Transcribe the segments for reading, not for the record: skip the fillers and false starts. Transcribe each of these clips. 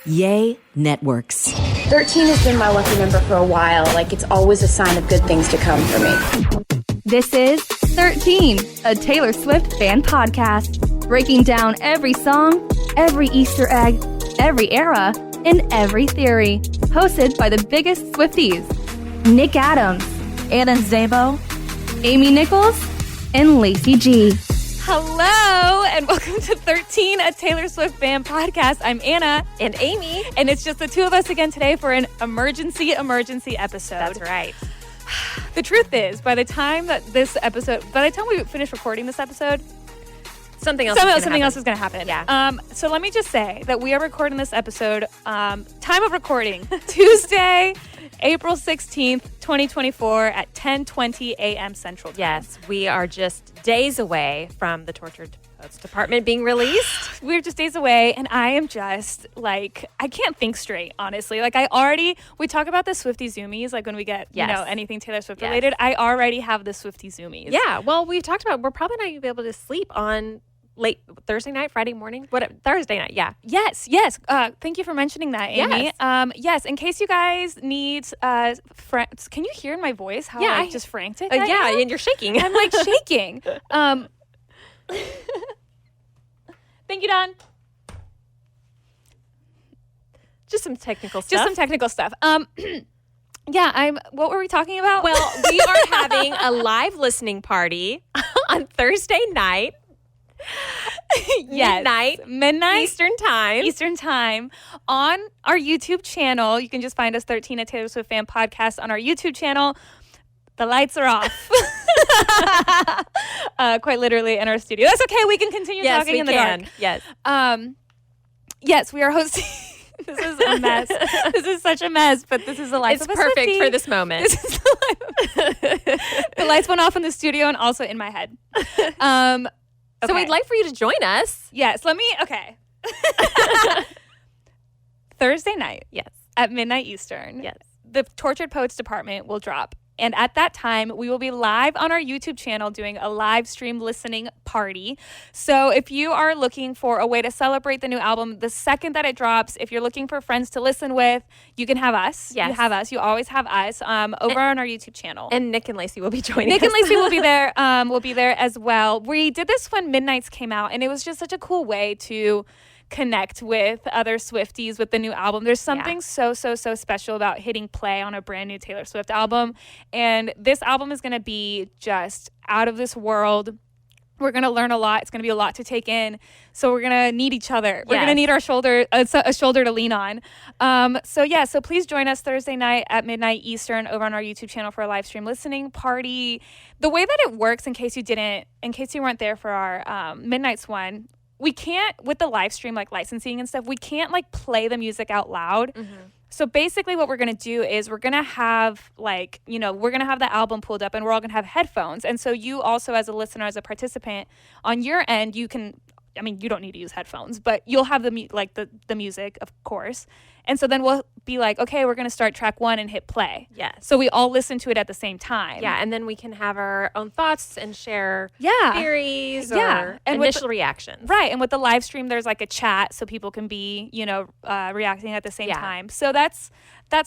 Yay Networks. 13 has been my lucky number for a while. Like, it's always a sign of good things to come for me. This is 13, a Taylor Swift fan podcast, breaking down every song, every Easter egg, every era, and every theory. Hosted by the biggest Swifties, Nick Adams, Anna Szabo, Amy Nichols, and Lacey G. Hello, and welcome to 13, a Taylor Swift fan podcast. I'm Anna. And Amy. And it's just the two of us again today for an emergency episode. That's right. The truth is, by the time we finish recording this episode, something else is going to happen. Yeah. So let me just say that we are recording this episode, time of recording, Tuesday, April 16th, 2024 at 10:20 a.m. Central Time. Yes, we are just days away from the Tortured Poets Department being released. We're just days away, and I am just like, I can't think straight, honestly. Like, we talk about the Swiftie Zoomies, like when we get, anything Taylor Swift related. I already have the Swiftie Zoomies. Yeah, well, we've talked about, we're probably not going to be able to sleep on late Thursday night, Friday morning, Thursday night, yeah. Yes. Thank you for mentioning that, Amy. Yes. In case you guys need friends, can you hear in my voice how just frantic? And you're shaking. I'm like shaking. Thank you, Don. Just some technical stuff. What were we talking about? Well, we are having a live listening party on Thursday night. Yes. Midnight Eastern time on our YouTube channel. You can just find us 13 a Taylor Swift fan podcast on our YouTube channel. The lights are off. Quite literally in our studio. That's okay. We can continue talking in the dark. Yes. Yes, we are hosting. This is a mess. This is such a mess, but this is the life of a It's perfect Swiftie. for this moment. This is the life. The lights went off in the studio and also in my head. So we'd like for you to join us. Yes, okay. Thursday night. Yes. At midnight Eastern. Yes. The Tortured Poets Department will drop. And at that time, we will be live on our YouTube channel doing a live stream listening party. So if you are looking for a way to celebrate the new album, the second that it drops, if you're looking for friends to listen with, you can have us. Yes. You have us. You always have us on our YouTube channel. And Nick and Lacey will be joining us. Nick and Lacey will be there. Will be there as well. We did this when Midnights came out, and it was just such a cool way to connect with other Swifties with the new album. There's something so special about hitting play on a brand new Taylor Swift album. And this album is going to be just out of this world. We're going to learn a lot. It's going to be a lot to take in. So we're going to need each other. We're going to need our shoulder, a shoulder to lean on. So please join us Thursday night at midnight Eastern over on our YouTube channel for a live stream listening party. The way that it works, in case you weren't there for our Midnights one, we can't, with the live stream, like licensing and stuff, we can't like play the music out loud. Mm-hmm. So basically what we're going to do is we're going to have we're going to have the album pulled up and we're all going to have headphones. And so you also, as a listener, as a participant on your end, you don't need to use headphones, but you'll have the music, of course. And so then we'll be like, okay, we're going to start track 1 and hit play. Yes. So we all listen to it at the same time. Yeah, and then we can have our own thoughts and share theories or initial reactions. Right, and with the live stream, there's like a chat so people can be, reacting at the same time. So that's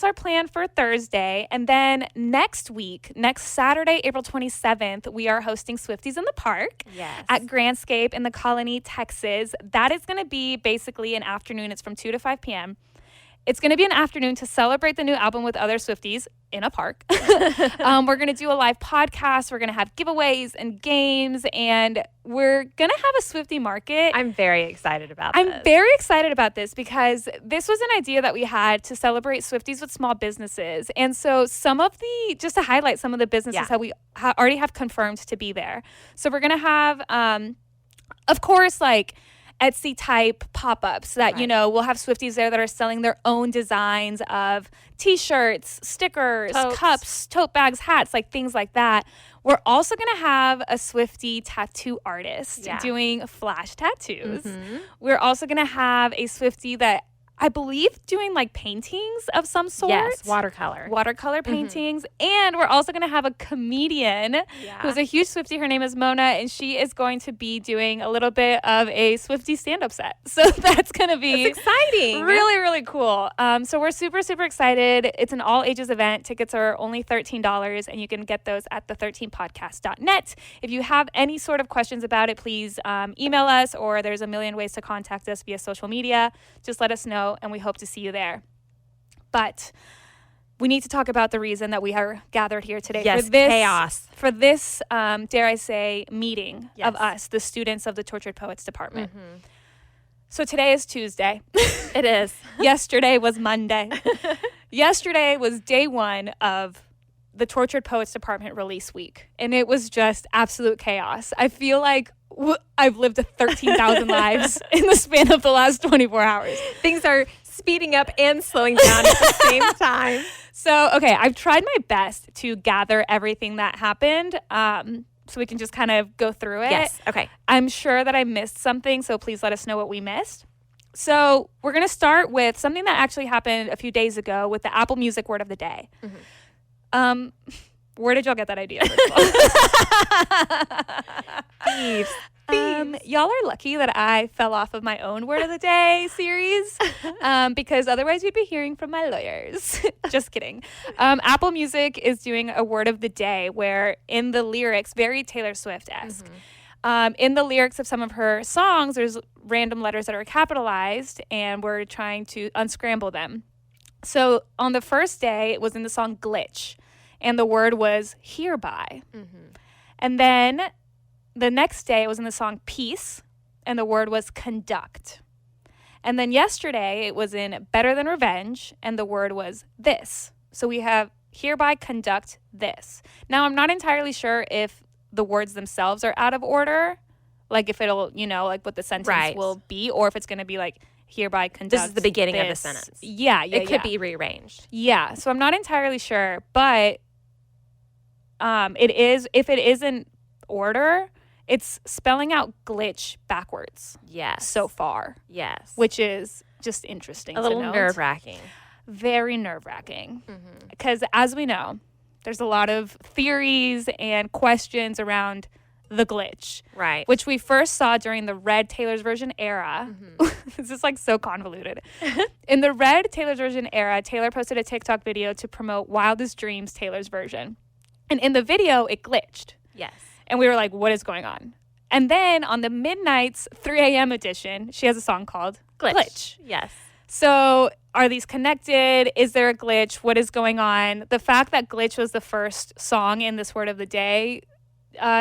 our plan for Thursday. And then next Saturday, April 27th, we are hosting Swifties in the Park at Grandscape in the Colony, Texas. That is going to be basically an afternoon. It's from 2 to 5 p.m. It's going to be an afternoon to celebrate the new album with other Swifties in a park. We're going to do a live podcast. We're going to have giveaways and games, and we're going to have a Swiftie market. I'm very excited about this. I'm very excited about this because this was an idea that we had to celebrate Swifties with small businesses. And so just to highlight some of the businesses that we already have confirmed to be there. So we're going to have, of course, like Etsy type pop-ups that, we'll have Swifties there that are selling their own designs of t-shirts, stickers, cups, tote bags, hats, like things like that. We're also going to have a Swiftie tattoo artist doing flash tattoos. Mm-hmm. We're also going to have a Swiftie that I believe, doing like paintings of some sort. Yes, watercolor. Watercolor paintings. And we're also going to have a comedian who's a huge Swiftie. Her name is Mona, and she is going to be doing a little bit of a Swiftie stand-up set. So that's going to be exciting. Really, really cool. So we're super, super excited. It's an all-ages event. Tickets are only $13, and you can get those at the13podcast.net. If you have any sort of questions about it, please email us, or there's a million ways to contact us via social media. Just let us know, and we hope to see you there. But we need to talk about the reason that we are gathered here today. Yes, for this chaos. For this, dare I say, meeting of us, the students of the Tortured Poets Department. So today is Tuesday. It is. Yesterday was Monday. Yesterday was day one of the Tortured Poets Department release week, and it was just absolute chaos. I feel like I've lived 13,000 lives in the span of the last 24 hours. Things are speeding up and slowing down at the same time. So, okay, I've tried my best to gather everything that happened so we can just kind of go through it. Yes, okay. I'm sure that I missed something, so please let us know what we missed. So we're going to start with something that actually happened a few days ago with the Apple Music Word of the Day. Where did y'all get that idea? Thieves. Y'all are lucky that I fell off of my own Word of the Day series because otherwise you'd be hearing from my lawyers. Just kidding. Apple Music is doing a Word of the Day where in the lyrics, very Taylor Swift-esque, in the lyrics of some of her songs, there's random letters that are capitalized, and we're trying to unscramble them. So on the first day, it was in the song Glitch, and the word was hereby. And then the next day, it was in the song Peace, and the word was conduct. And then yesterday, it was in Better Than Revenge, and the word was this. So we have hereby conduct this. Now, I'm not entirely sure if the words themselves are out of order, like if it'll, like what the sentence will be, or if it's going to be like hereby conduct This is the beginning of the this. sentence. It could be rearranged. Yeah, so I'm not entirely sure, but it is, if it is in order, it's spelling out glitch backwards. Yes. So far. Yes. Which is just interesting. A little to note. nerve-wracking. Very nerve-wracking. Because as we know, there's a lot of theories and questions around the glitch. Right. Which we first saw during the Red Taylor's Version era. This is like so convoluted. In the Red Taylor's Version era, Taylor posted a TikTok video to promote Wildest Dreams Taylor's version. And in the video, it glitched. Yes. And we were like, what is going on? And then on the Midnight's 3 a.m. edition, she has a song called Glitch. Yes. So are these connected? Is there a glitch? What is going on? The fact that Glitch was the first song in this Word of the Day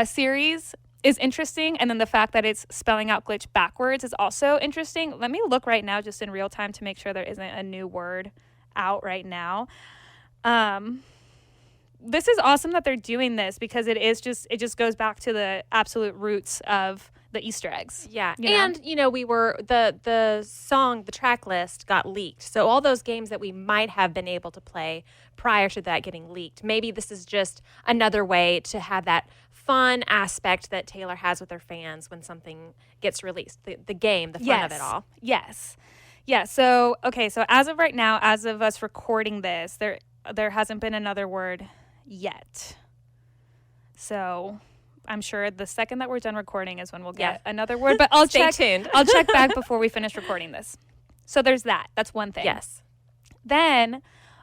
series is interesting. And then the fact that it's spelling out glitch backwards is also interesting. Let me look right now just in real time to make sure there isn't a new word out right now. This is awesome that they're doing this because it just goes back to the absolute roots of the Easter eggs. Yeah. And, we were, the song, the track list got leaked. So all those games that we might have been able to play prior to that getting leaked, maybe this is just another way to have that fun aspect that Taylor has with her fans when something gets released. The game, the fun of it all. Yes. Yeah. So, okay. So as of right now, as of us recording this, there hasn't been another word yet. So I'm sure the second that we're done recording is when we'll get another word, but I'll Stay tuned. I'll check back before we finish recording this. So there's that. That's one thing. Yes. Then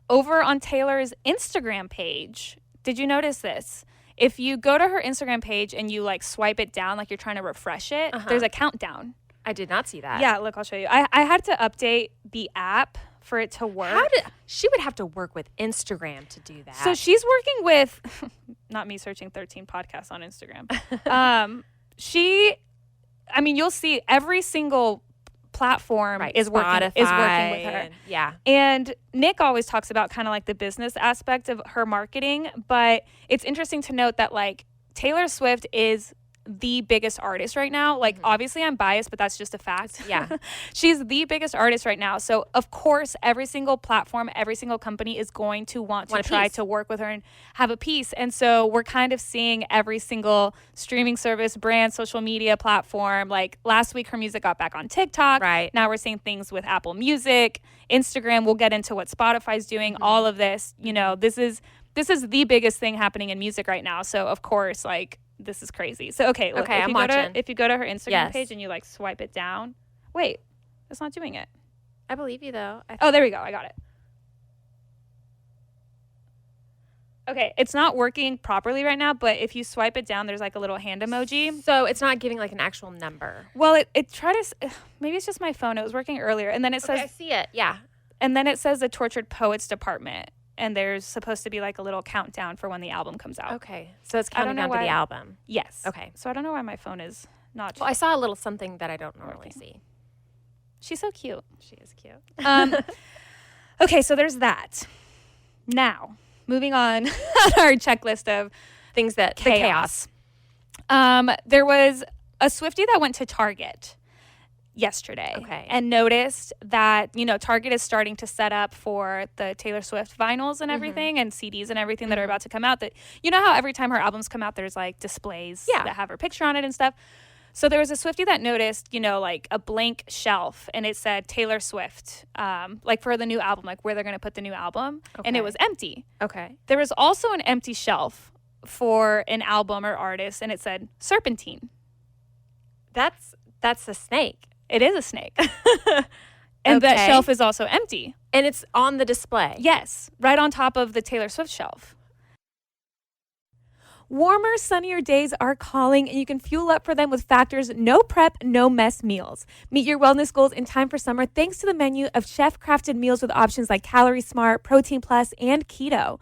over on Taylor's Instagram page, did you notice this? If you go to her Instagram page and you like swipe it down, like you're trying to refresh it, there's a countdown. I did not see that. Yeah, look, I'll show you. I had to update the app for it to work. She would have to work with Instagram to do that. So she's working with, not me searching 13 podcasts on Instagram. You'll see every single platform is working with her. Yeah. And Nick always talks about kind of like the business aspect of her marketing, but it's interesting to note that like Taylor Swift is the biggest artist right now. Like, obviously I'm biased, but that's just a fact. Yeah. She's the biggest artist right now. So, of course, every single platform, every single company is going to want to try to work with her and have a piece. And so we're kind of seeing every single streaming service, brand, social media platform. Like, last week, her music got back on TikTok. Right. Now we're seeing things with Apple Music, Instagram. We'll get into what Spotify's doing. All of this, you know, this is the biggest thing happening in music right now. So, of course, like, this is crazy. So, okay, look, I'm watching. If you go to her Instagram page and you, like, swipe it down. Wait, it's not doing it. I believe you, though. Oh, there we go. I got it. Okay, it's not working properly right now, but if you swipe it down, there's, like, a little hand emoji. So it's not giving, like, an actual number. Well, it tried to... Maybe it's just my phone. It was working earlier. And then it says... I see it. Yeah. And then it says the Tortured Poets Department. And there's supposed to be like a little countdown for when the album comes out. Okay. So it's counting down to the album. Yes. Okay. So I don't know why my phone is not. Well, I saw a little something that I don't normally see. She's so cute. She is cute. Okay, so there's that. Now, moving on our checklist of Things that chaos. There was a Swiftie that went to Target yesterday and noticed that, you know, Target is starting to set up for the Taylor Swift vinyls and everything and CDs and everything that are about to come out. That, you know how every time her albums come out, there's like displays that have her picture on it and stuff. So there was a Swiftie that noticed, you know, like a blank shelf and it said Taylor Swift, like for the new album, like where they're going to put the new album. And it was empty. Okay. There was also an empty shelf for an album or artist and it said Serpentine. That's a snake. It is a snake. And that shelf is also empty. And it's on the display. Yes, right on top of the Taylor Swift shelf. Warmer, sunnier days are calling, and you can fuel up for them with Factor's no prep, no mess meals. Meet your wellness goals in time for summer thanks to the menu of chef-crafted meals with options like Calorie Smart, Protein Plus, and Keto.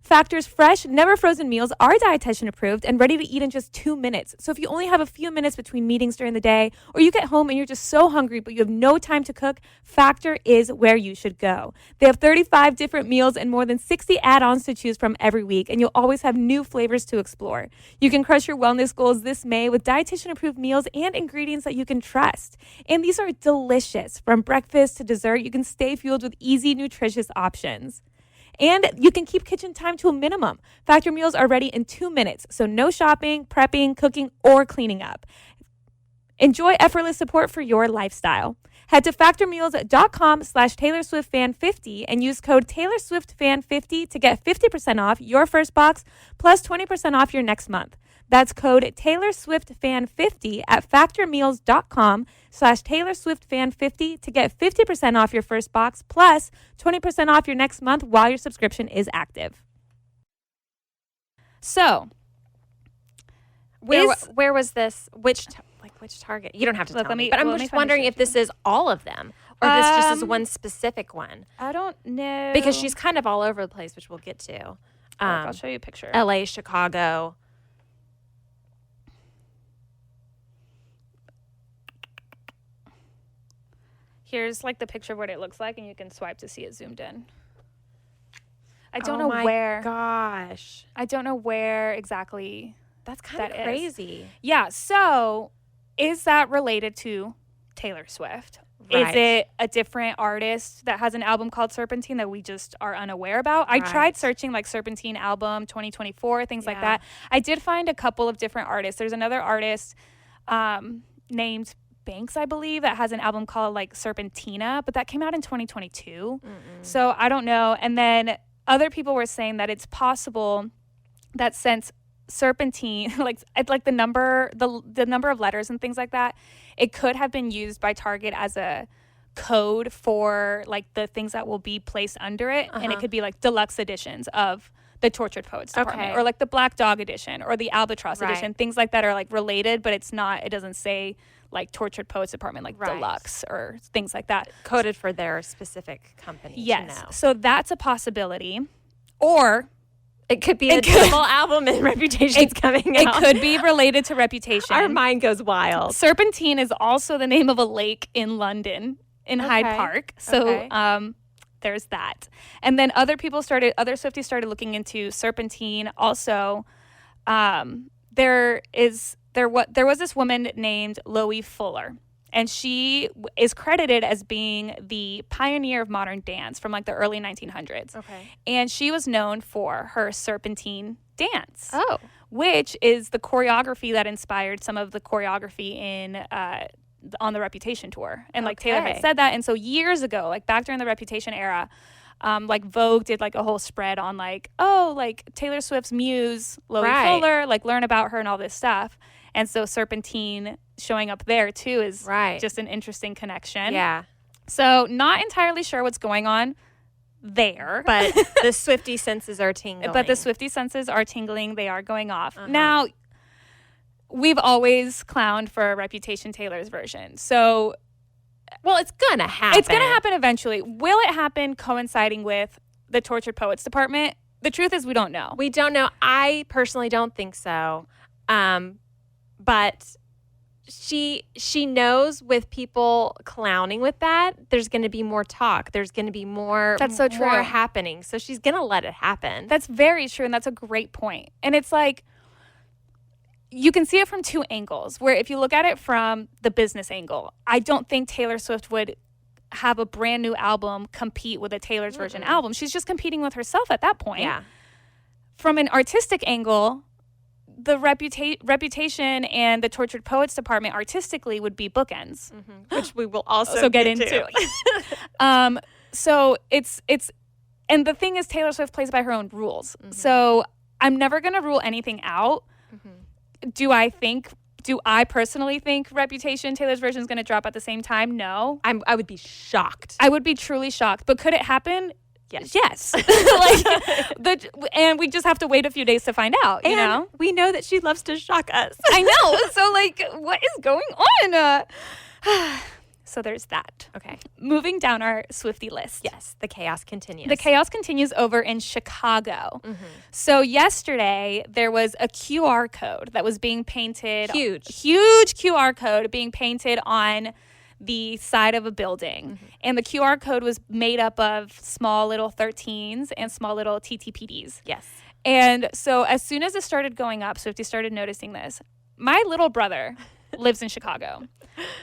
Factor's fresh, never frozen meals are dietitian approved and ready to eat in just 2 minutes. So if you only have a few minutes between meetings during the day, or you get home and you're just so hungry but you have no time to cook, Factor is where you should go. They have 35 different meals and more than 60 add-ons to choose from every week, and you'll always have new flavors to explore. You can crush your wellness goals this May with dietitian approved meals and ingredients that you can trust. And these are delicious. From breakfast to dessert, you can stay fueled with easy, nutritious options. And you can keep kitchen time to a minimum. Factor meals are ready in 2 minutes, so no shopping, prepping, cooking, or cleaning up. Enjoy effortless support for your lifestyle. Head to factormeals.com/TaylorSwiftFan50 and use code TaylorSwiftFan50 to get 50% off your first box plus 20% off your next month. That's code TaylorSwiftFan50 at factormeals.com/TaylorSwiftFan50 to get 50% off your first box plus 20% off your next month while your subscription is active. So, where was this? Which Target? You don't have to tell me. But I'm just wondering if this is all of them or if this just is one specific one. I don't know. Because she's kind of all over the place, which we'll get to. I'll show you a picture. LA, Chicago. Here's like the picture of what it looks like, and you can swipe to see it zoomed in. I don't know where. Gosh. I don't know where exactly. That's kind of crazy. Yeah. So, is that related to Taylor Swift? Right. Is it a different artist that has an album called Serpentine that we just are unaware about? I tried searching like Serpentine album 2024, things like that. I did find a couple of different artists. There's another artist named Banks, I believe, that has an album called like Serpentina, but that came out in 2022. So I don't know. And then other people were saying that it's possible that since Serpentine, like the number of letters and things like that, it could have been used by Target as a code for like the things that will be placed under it, and it could be like deluxe editions of the Tortured Poets Department, or like the Black Dog edition or the Albatross edition, things like that are like related, but it's not. It doesn't say like Tortured Poets Department, like deluxe or things like that, coded for their specific company. Yes, so that's a possibility, or it could be the double album and Reputation's coming out. It could be related to Reputation. Our mind goes wild. Serpentine is also the name of a lake in London, in Hyde Park. So there's that. And then other Swifties started looking into Serpentine. Also, there was this woman named Loie Fuller, and she is credited as being the pioneer of modern dance from like the early 1900s. Okay. And she was known for her Serpentine dance. Oh. Which is the choreography that inspired some of the choreography in on the Reputation tour. And like Taylor had said that. And so years ago, like back during the Reputation era, like Vogue did like a whole spread on like, oh, like Taylor Swift's muse, Loie Fuller, like learn about her and all this stuff. And so Serpentine showing up there too is just an interesting connection. Yeah. So not entirely sure what's going on there. But the Swiftie senses are tingling. But the Swiftie senses are tingling. They are going off. Now, we've always clowned for Reputation Taylor's version. So, well, it's going to happen. It's going to happen eventually. Will it happen coinciding with the Tortured Poets Department? The truth is we don't know. We don't know. I personally don't think so. But she knows with people clowning with that, there's going to be more talk. There's going to be more. That's so true. More happening. So she's going to let it happen. That's very true, and that's a great point. And it's like, you can see it from two angles, where if you look at it from the business angle, I don't think Taylor Swift would have a brand new album compete with a Taylor's version album. She's just competing with herself at that point. Yeah. From an artistic angle, the Reputation and the Tortured Poets Department artistically would be bookends, which we will also get into. So it's and the thing is, Taylor Swift plays by her own rules. So I'm never going to rule anything out. Do I personally think Reputation, Taylor's version, is going to drop at the same time? No. I would be shocked. I would be truly shocked. But could it happen? Yes. And we just have to wait a few days to find out, you know? We know that she loves to shock us. I know. So, like, what is going on? So there's that. Okay. Moving down our Swiftie list. Yes, the chaos continues. The chaos continues over in Chicago. So yesterday, there was a QR code that was being painted. Huge QR code being painted on the side of a building. And the QR code was made up of small little 13s and small little TTPDs. Yes. And so as soon as it started going up, Swiftie started noticing this. My little brother lives in Chicago.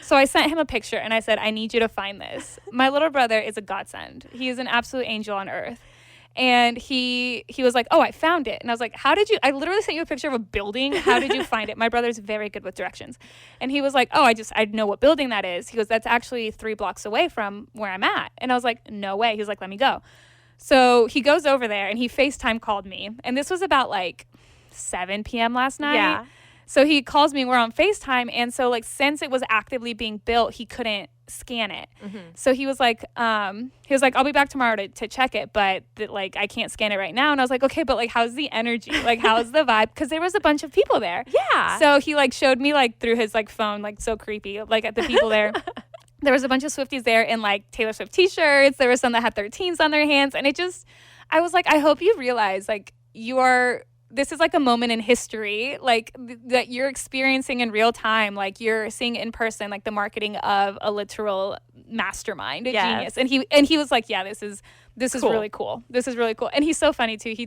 So I sent him a picture and I said, I need you to find this. My little brother is a godsend. He is an absolute angel on earth. And he was like, oh, I found it. And I was like, how did you? I literally sent you a picture of a building. How did you find it? My brother's very good with directions. And he was like, oh, I know what building that is. He goes, that's actually 3 blocks away from where I'm at. And I was like, no way. He was like, let me go. So he goes over there and he FaceTime called me. And this was about like 7 p.m. last night. Yeah. So he calls me, we're on FaceTime. And so like, since it was actively being built, he couldn't scan it. So he was like, I'll be back tomorrow to check it, but like, I can't scan it right now. And I was like, okay, but like, how's the energy? Like, how's the vibe? Cause there was a bunch of people there. Yeah. So he like showed me like through his like phone, like so creepy, like at the people there. There was a bunch of Swifties there in like Taylor Swift t-shirts. There were some that had 13s on their hands. And I was like, I hope you realize like this is like a moment in history, like that you're experiencing in real time. Like you're seeing in person, like the marketing of a literal mastermind, a genius. And he was like, yeah, this is cool. really cool. This is really cool. And he's so funny too. He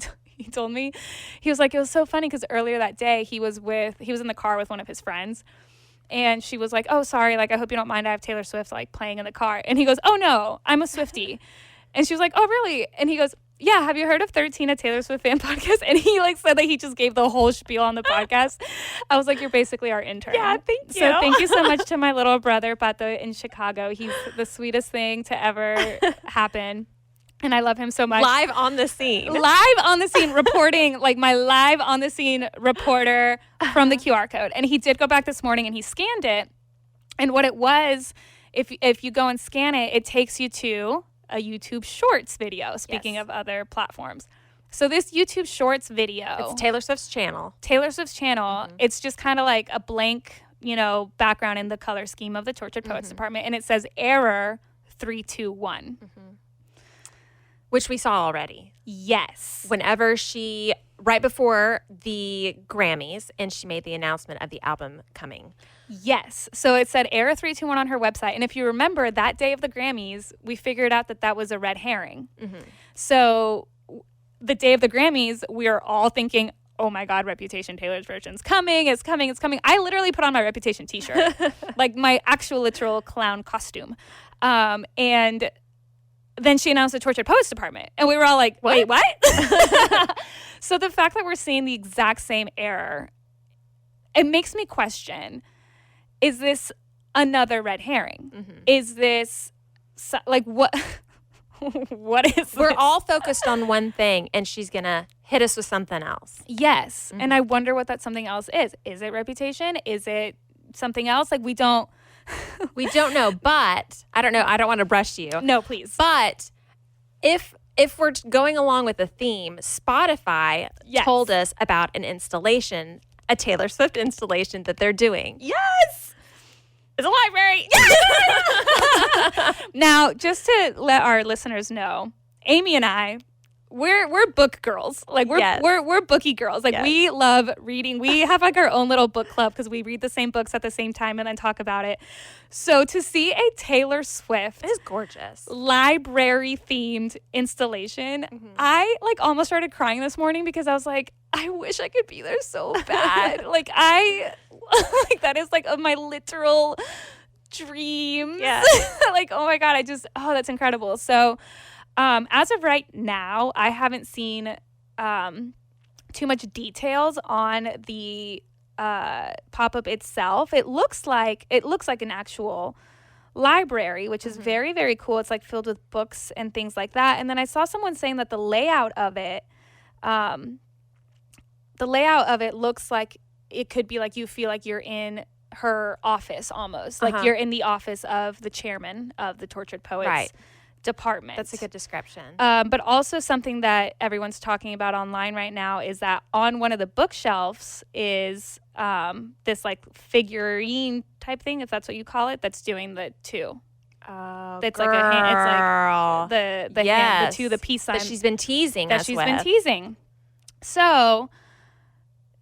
told me, he was like, it was so funny because earlier that day he was in the car with one of his friends. And she was like, oh, sorry. Like, I hope you don't mind. I have Taylor Swift like playing in the car. And he goes, oh no, I'm a Swiftie. And she was like, oh really? And he goes, yeah, have you heard of 13, a Taylor Swift fan podcast? And he like said that he just gave the whole spiel on the podcast. I was like, you're basically our intern. Yeah, thank you. So thank you so much to my little brother, Pato, in Chicago. He's the sweetest thing to ever happen. And I love him so much. Live on the scene, reporting, like my live on the scene reporter from the QR code. And he did go back this morning and he scanned it. And what it was, if you go and scan it, it takes you to a YouTube Shorts video, speaking of other platforms. So this YouTube Shorts video. It's Taylor Swift's channel. It's just kind of like a blank, background in the color scheme of the Tortured Poets Department. And it says error 321. Which we saw already. Yes. Whenever right before the Grammys, and she made the announcement of the album coming. Yes. So it said error 321 on her website. And if you remember that day of the Grammys, we figured out that was a red herring. So the day of the Grammys, we are all thinking, oh my God, Reputation Taylor's version's coming. It's coming. It's coming. I literally put on my Reputation t-shirt, like my actual literal clown costume. And then she announced the Tortured Poets Department. And we were all like, wait, what? So the fact that we're seeing the exact same error, it makes me question, is this another red herring? Mm-hmm. Is this, like, what? What is We're this? all focused on one thing, and she's going to hit us with something else. Yes. And I wonder what that something else is. Is it Reputation? Is it something else? Like, we don't know, but I don't know. I don't want to brush you. No, please. But if we're going along with the theme, Spotify told us about an installation, a Taylor Swift installation that they're doing. Yes. It's a library. Now, just to let our listeners know, Amy and I, we're book girls. Like we're bookie girls. Like we love reading. We have like our own little book club because we read the same books at the same time and then talk about it. So to see a Taylor Swift It is gorgeous. library themed installation, I like almost started crying this morning because I was like, I wish I could be there so bad. like that is like my literal dreams. Yeah. Like, oh my God, that's incredible. So as of right now, I haven't seen too much details on the pop-up itself. It looks like an actual library, which is very, very cool. It's like filled with books and things like that. And then I saw someone saying that the layout of it looks like it could be like you feel like you're in her office almost. Like you're in the office of the chairman of the Tortured Poets Department. That's a good description. But also something that everyone's talking about online right now is that on one of the bookshelves is this like figurine type thing, if that's what you call it, that's doing the two. It's like a hand, it's like the hand, the two, the peace sign that she's been teasing that us she's with. been teasing. So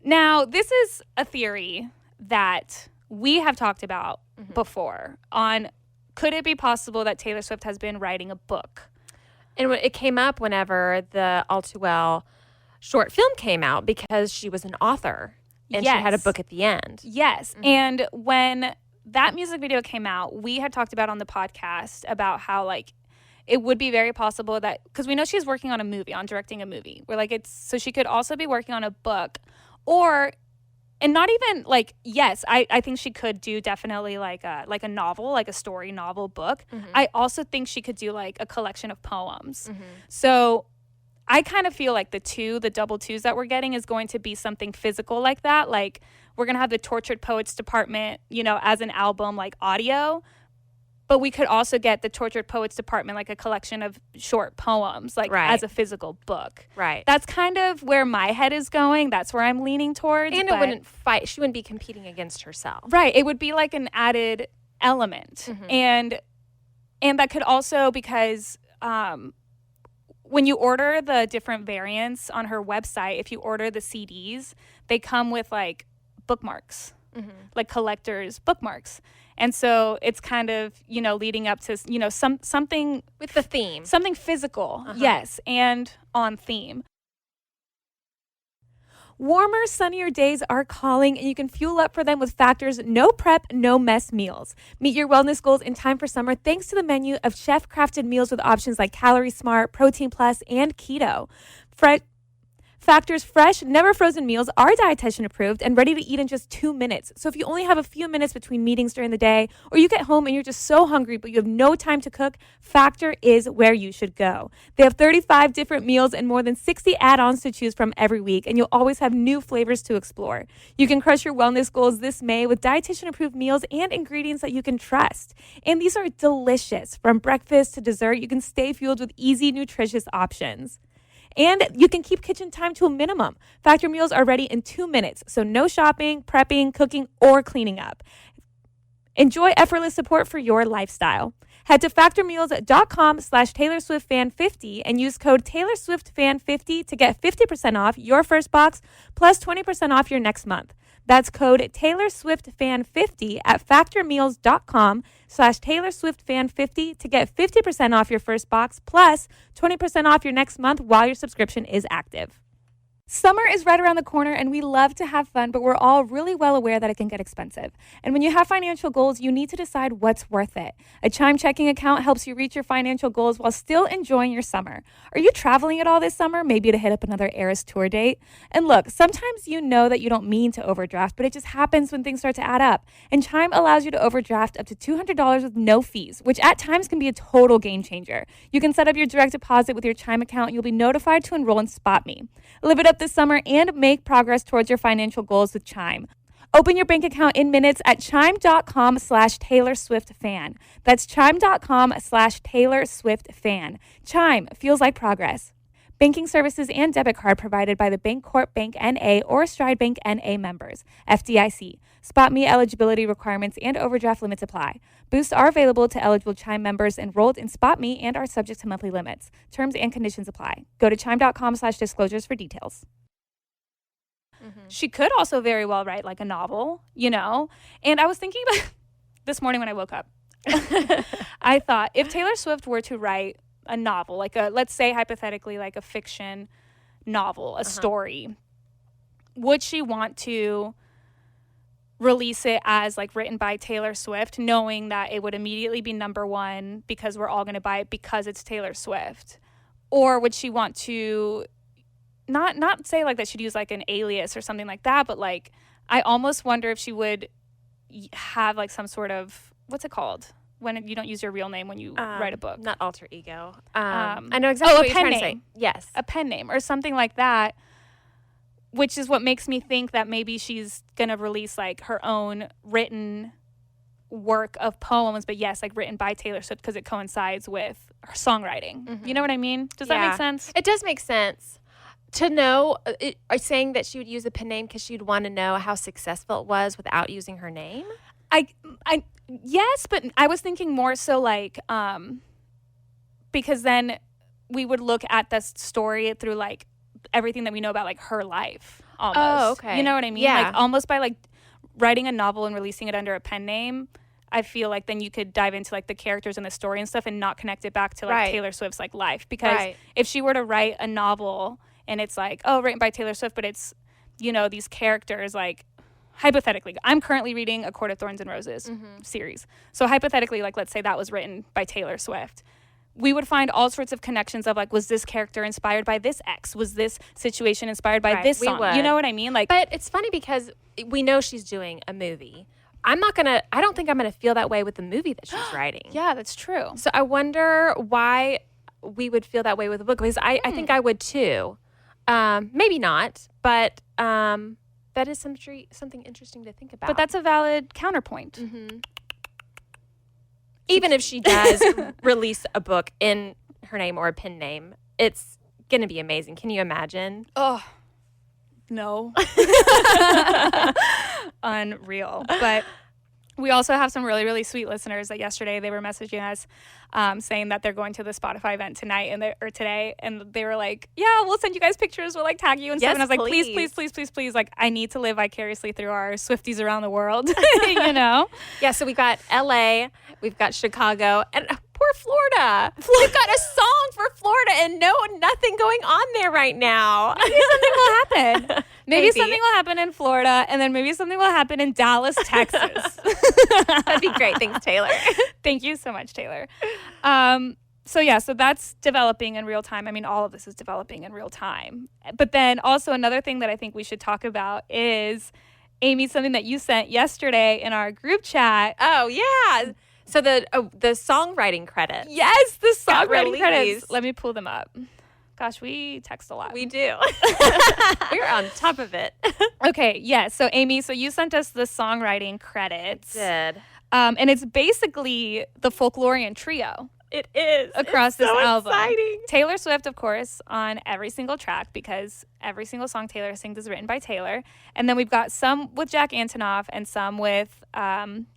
now this is a theory that we have talked about before on, could it be possible that Taylor Swift has been writing a book? And it came up whenever the All Too Well short film came out because she was an author and she had a book at the end. Yes. And when that music video came out, we had talked about on the podcast about how like it would be very possible that, because we know she's working on a movie, on directing a movie. We're like, so she could also be working on a book, and not even like, yes, I think she could do definitely like a novel, like a story novel book. I also think she could do like a collection of poems. So I kind of feel like the double twos that we're getting is going to be something physical like that. Like we're going to have the Tortured Poets Department, as an album, like audio. But we could also get the Tortured Poets Department, like a collection of short poems, like as a physical book. Right. That's kind of where my head is going. That's where I'm leaning towards. And it wouldn't fight. She wouldn't be competing against herself. Right. It would be like an added element. And that could also, because when you order the different variants on her website, if you order the CDs, they come with like bookmarks, like collector's bookmarks. And so it's kind of, leading up to, something with the theme, something physical. Yes. And on theme. Warmer, sunnier days are calling, and you can fuel up for them with Factor's no prep, no mess meals. Meet your wellness goals in time for summer thanks to the menu of chef-crafted meals with options like Calorie Smart, Protein Plus, and Keto. Factor's fresh, never frozen meals are dietitian approved and ready to eat in just 2 minutes. So if you only have a few minutes between meetings during the day, or you get home and you're just so hungry but you have no time to cook, Factor is where you should go. They have 35 different meals and more than 60 add-ons to choose from every week, and you'll always have new flavors to explore. You can crush your wellness goals this May with dietitian approved meals and ingredients that you can trust. And these are delicious. From breakfast to dessert, you can stay fueled with easy, nutritious options. And you can keep kitchen time to a minimum. Factor meals are ready in 2 minutes, so no shopping, prepping, cooking, or cleaning up. Enjoy effortless support for your lifestyle. Head to factormeals.com/TaylorSwiftFan50 and use code TaylorSwiftFan50 to get 50% off your first box plus 20% off your next month. That's code TaylorSwiftFan50 at factormeals.com/TaylorSwiftFan50 to get 50% off your first box plus 20% off your next month while your subscription is active. Summer is right around the corner and we love to have fun, but we're all really well aware that it can get expensive. And when you have financial goals, you need to decide what's worth it. A Chime checking account helps you reach your financial goals while still enjoying your summer. Are you traveling at all this summer? Maybe to hit up another Eras tour date? And look, sometimes you know that you don't mean to overdraft, but it just happens when things start to add up. And Chime allows you to overdraft up to $200 with no fees, which at times can be a total game changer. You can set up your direct deposit with your Chime account and you'll be notified to enroll in Spot Me. Live it up this summer and make progress towards your financial goals with Chime. Open your bank account in minutes at chime.com/Taylor Swift fan. That's chime.com/Taylor Swift fan. Chime feels like progress. Banking services and debit card provided by the Bancorp Bank N.A. or Stride Bank N.A. members. FDIC. Spot Me eligibility requirements and overdraft limits apply. Boosts are available to eligible Chime members enrolled in Spot Me and are subject to monthly limits. Terms and conditions apply. Go to chime.com/disclosures for details. She could also very well write like a novel, you know? And I was thinking about this morning when I woke up. I thought if Taylor Swift were to write a novel, like let's say hypothetically like a fiction novel, a story, would she want to release it as like written by Taylor Swift, knowing that it would immediately be number one because we're all going to buy it because it's Taylor Swift? Or would she want to not say like that she'd use like an alias or something like that, but like I almost wonder if she would have like some sort of, what's it called when you don't use your real name when you write a book? Not alter ego. I know exactly what you're trying to say. Yes. A pen name or something like that, which is what makes me think that maybe she's going to release like her own written work of poems, but yes, like written by Taylor Swift because it coincides with her songwriting. You know what I mean? Does that make sense? It does make sense. To know, are saying that she would use a pen name because she'd want to know how successful it was without using her name? Yes, but I was thinking more so like, because then we would look at the story through like everything that we know about like her life almost. Oh, okay. You know what I mean? Yeah. Like almost by like writing a novel and releasing it under a pen name, I feel like then you could dive into like the characters and the story and stuff and not connect it back to like Taylor Swift's like life. Because if she were to write a novel and it's like, oh, written by Taylor Swift, but it's, you know, these characters like, hypothetically, I'm currently reading A Court of Thorns and Roses series. So hypothetically, like let's say that was written by Taylor Swift. We would find all sorts of connections of like, was this character inspired by this ex? Was this situation inspired by this song? You know what I mean? Like, but it's funny because we know she's doing a movie. I don't think I'm gonna feel that way with the movie that she's writing. Yeah, that's true. So I wonder why we would feel that way with a book, because I think I would too. Maybe not, but that is something interesting to think about. But that's a valid counterpoint. Even if she does release a book in her name or a pen name, it's going to be amazing. Can you imagine? Oh, no. Unreal. But we also have some really, really sweet listeners that yesterday they were messaging us saying that they're going to the Spotify event tonight or today. And they were like, yeah, we'll send you guys pictures. We'll like tag you and stuff. And I was like, please. Like, I need to live vicariously through our Swifties around the world, you know? Yeah, so we've got LA, we've got Chicago, and poor Florida. We've got a song for Florida and nothing going on there right now. Maybe something will happen. Maybe something will happen in Florida, and then maybe something will happen in Dallas, Texas. That'd be great. Thanks, Taylor. Thank you so much, Taylor. So that's developing in real time. I mean, all of this is developing in real time. But then also another thing that I think we should talk about is, Amy, something that you sent yesterday in our group chat. Oh, yeah. So the songwriting credits. Yes, the songwriting credits. Let me pull them up. Gosh, we text a lot. We do. We're on top of it. Okay, yeah. So, Amy, you sent us the songwriting credits. I did. And it's basically the Folklorian trio. It is. Across this album. Exciting. Taylor Swift, of course, on every single track because every single song Taylor sings is written by Taylor. And then we've got some with Jack Antonoff and some with Aaron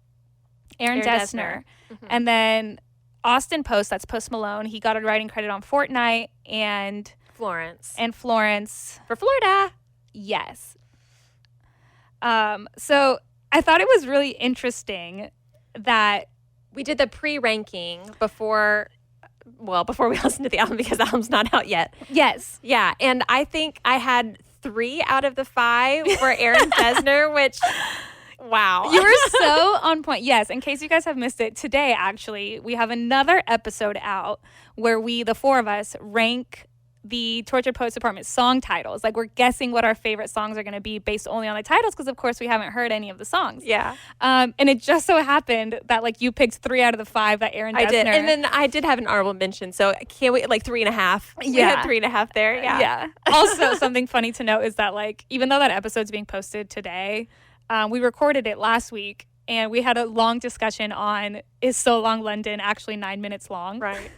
Dessner. Mm-hmm. And then Austin Post, that's Post Malone, he got a writing credit on Fortnite and Florence. For Florida. Yes. So I thought it was really interesting that we did the pre-ranking before we listened to the album because the album's not out yet. Yes. Yeah, and I think I had 3 out of the 5 for Aaron Dessner, which, wow. You were so on point. Yes, in case you guys have missed it, today, actually, we have another episode out where we, the 4 of us, rank the Tortured Poets Department song titles. Like, we're guessing what our favorite songs are going to be based only on the titles because, of course, we haven't heard any of the songs. Yeah. And it just so happened that, like, you picked 3 out of the 5 that Aaron Dessner. I did. And then I did have an honorable mention. So can't we, like 3.5? Yeah. We had 3.5 there. Yeah. Yeah. Also, something funny to note is that, like, even though that episode's being posted today, we recorded it last week. And we had a long discussion on, is So Long London actually 9 minutes long? Right.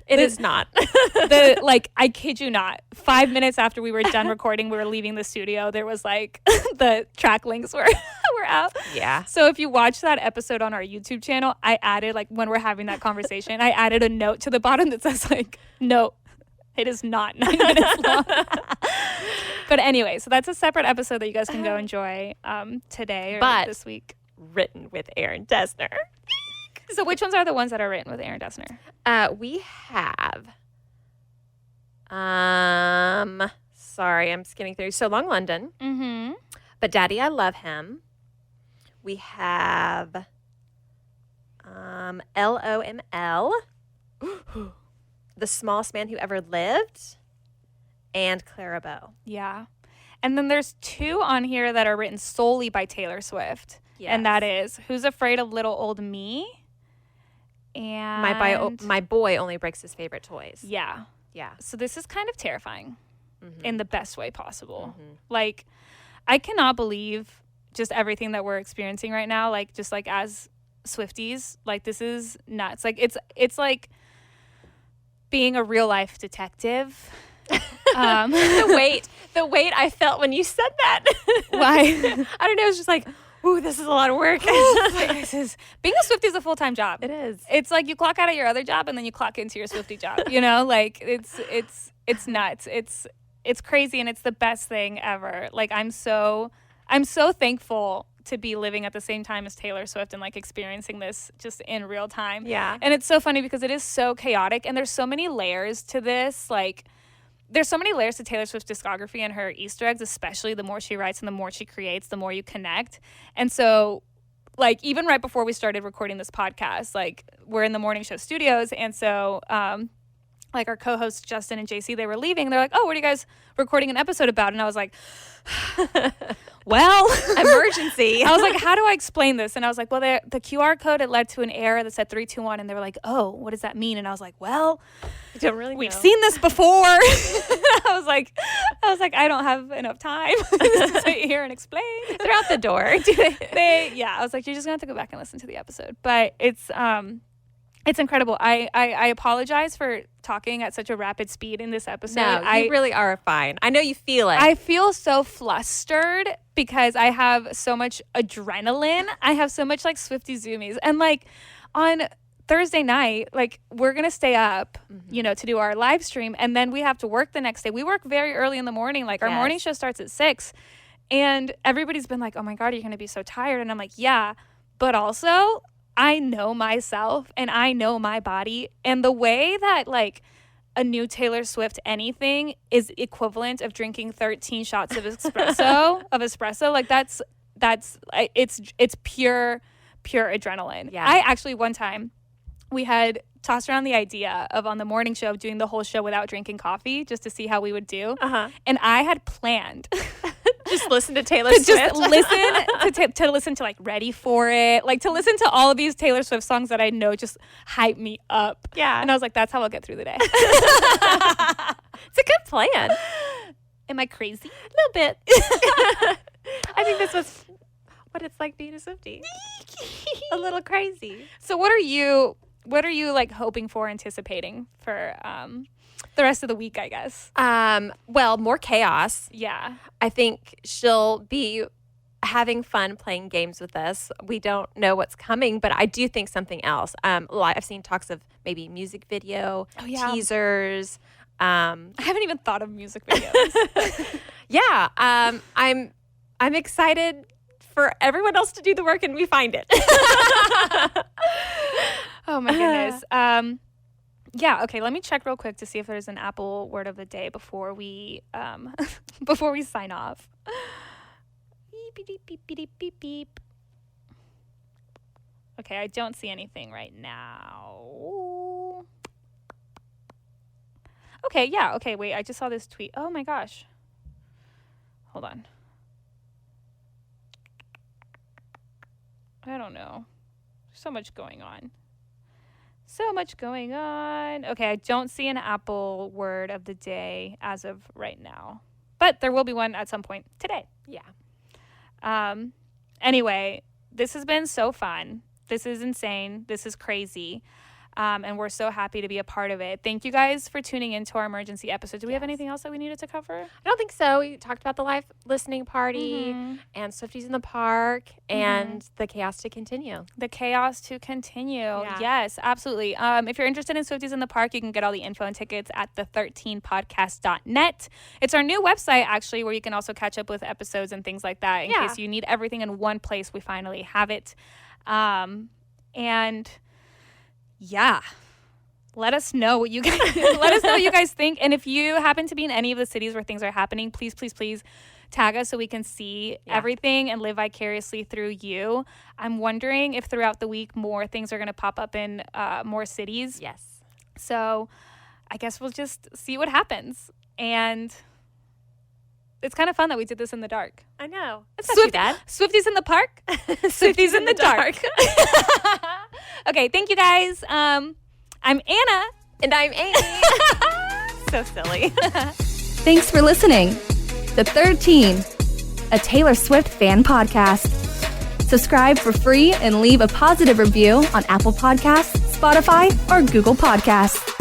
It is not. I kid you not, 5 minutes after we were done recording, we were leaving the studio, there was like, the track links were out. Yeah. So if you watch that episode on our YouTube channel, I added, like, when we're having that conversation, I added a note to the bottom that says, like, no, it is not 9 minutes long. But anyway, so that's a separate episode that you guys can go enjoy today or this week. Written with Aaron Dessner. So which ones are the ones that are written with Aaron Dessner? We have sorry, I'm skimming through So Long London. Mm-hmm. But Daddy I Love Him. We have LOML. The Smallest Man Who Ever Lived. And Clarabelle. Yeah. And then there's 2 on here that are written solely by Taylor Swift. Yes. And that is Who's Afraid of Little Old Me? And My Boy Only Breaks His Favorite Toys. Yeah. Yeah. So this is kind of terrifying in the best way possible. Like, I cannot believe just everything that we're experiencing right now. Like, just like as Swifties, like, this is nuts. Like, it's like being a real life detective. The weight I felt when you said that. Why? I don't know. It's just like, ooh, this is a lot of work. This is being a Swiftie is a full-time job. It is. It's like you clock out of your other job and then you clock into your Swiftie job. You know, like it's nuts. It's crazy and it's the best thing ever. Like I'm so thankful to be living at the same time as Taylor Swift and like experiencing this just in real time. Yeah. And it's so funny because it is so chaotic and there's so many layers to this. Like there's so many layers to Taylor Swift's discography and her Easter eggs, especially the more she writes and the more she creates, the more you connect. And so, like, even right before we started recording this podcast, like, we're in the morning show studios. And so, like, our co-hosts, Justin and JC, they were leaving. They're like, oh, what are you guys recording an episode about? And I was like, well, emergency. I was like, how do I explain this? And I was like, well, the QR code, it led to an error that said 321. And they were like, oh, what does that mean? And I was like, well, I don't really know. We've seen this before. I was like, I don't have enough time to sit here and explain. They're out the door. I was like, you're just gonna have to go back and listen to the episode. But it's incredible. I apologize for talking at such a rapid speed in this episode. No, you really are fine. I know you feel it. I feel so flustered because I have so much adrenaline. I have so much like Swiftie zoomies. And like on Thursday night, like we're going to stay up, you know, to do our live stream. And then we have to work the next day. We work very early in the morning. Like our morning show starts at 6. And everybody's been like, oh my God, you're going to be so tired. And I'm like, yeah, but also I know myself and I know my body, and the way that like a new Taylor Swift anything is equivalent of drinking 13 shots of espresso, like that's it's pure adrenaline. Yeah. I actually one time we had tossed around the idea of on the morning show of doing the whole show without drinking coffee just to see how we would do. And I had planned just listen to Taylor Swift. Just listen to listen to like Ready for It, like to listen to all of these Taylor Swift songs that I know just hype me up. Yeah. And I was like, that's how I'll get through the day. It's a good plan. Am I crazy? A little bit. I think this was what it's like being a Swiftie. A little crazy. So what are you like hoping for, anticipating for the rest of the week, I guess? Well, more chaos. Yeah. I think she'll be having fun playing games with us. We don't know what's coming, but I do think something else. I've seen talks of maybe music video, teasers. I haven't even thought of music videos. Yeah. I'm excited for everyone else to do the work and we find it. Oh my goodness. Yeah, okay, let me check real quick to see if there's an Apple word of the day before we before we sign off. Beep, beep, beep, beep, beep, beep. Okay, I don't see anything right now. Okay, yeah. Okay, wait. I just saw this tweet. Oh my gosh. Hold on. I don't know. There's so much going on. So much going on. Okay, I don't see an Apple word of the day as of right now. But there will be one at some point today. Yeah. Anyway, this has been so fun. This is insane. This is crazy. And we're so happy to be a part of it. Thank you guys for tuning into our emergency episode. Do we have anything else that we needed to cover? I don't think so. We talked about the live listening party and Swifties in the park and the chaos to continue. The chaos to continue. Yeah. Yes, absolutely. If you're interested in Swifties in the park, you can get all the info and tickets at the13podcast.net. It's our new website, actually, where you can also catch up with episodes and things like that. In case you need everything in one place, we finally have it. And yeah, let us know what you guys think. And if you happen to be in any of the cities where things are happening, please tag us so we can see everything and live vicariously through you. I'm wondering if throughout the week more things are going to pop up in more cities. Yes. So I guess we'll just see what happens. And it's kind of fun that we did this in the dark. I know. It's not too bad. Swifties in the park. Swifties in the dark. Okay, thank you guys. I'm Anna. And I'm Amy. So silly. Thanks for listening. The 13, a Taylor Swift fan podcast. Subscribe for free and leave a positive review on Apple Podcasts, Spotify, or Google Podcasts.